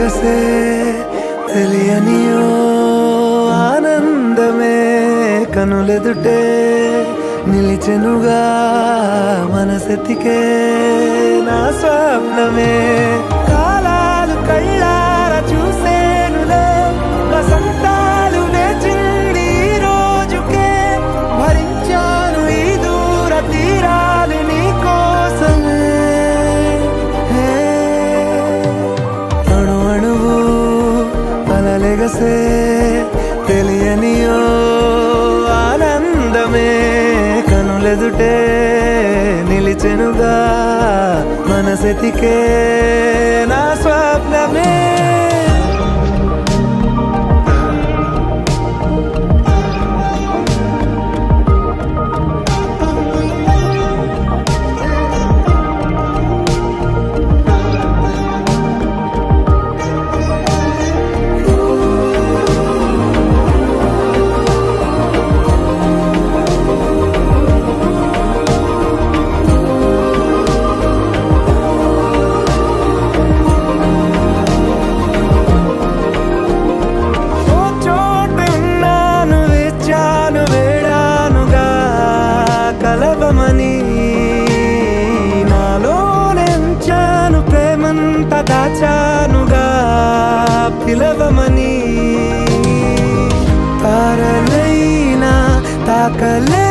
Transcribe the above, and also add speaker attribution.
Speaker 1: కలలెగసే తెలియనియో ఆనందమే కనులెదుటే నిలిచెనుగా మనసెతికే నా స్వప్నమే కాలాలు కళ్ళార చూసేనులే వసంతాలు వేచింది ఈ రోజుకే భరించాను ఈ దూర తీరాలు నీ కోసమే అణు అణువు కలలెగసే తెలియనియో ఆనందమే కనులెదుటే నిలిచెనుగా మనసెతికే నా స్వప్నమే కలవమని నాలోనెంచాను ప్రేమంత దాచానుగా పిలవమని తారలైనా తాకలే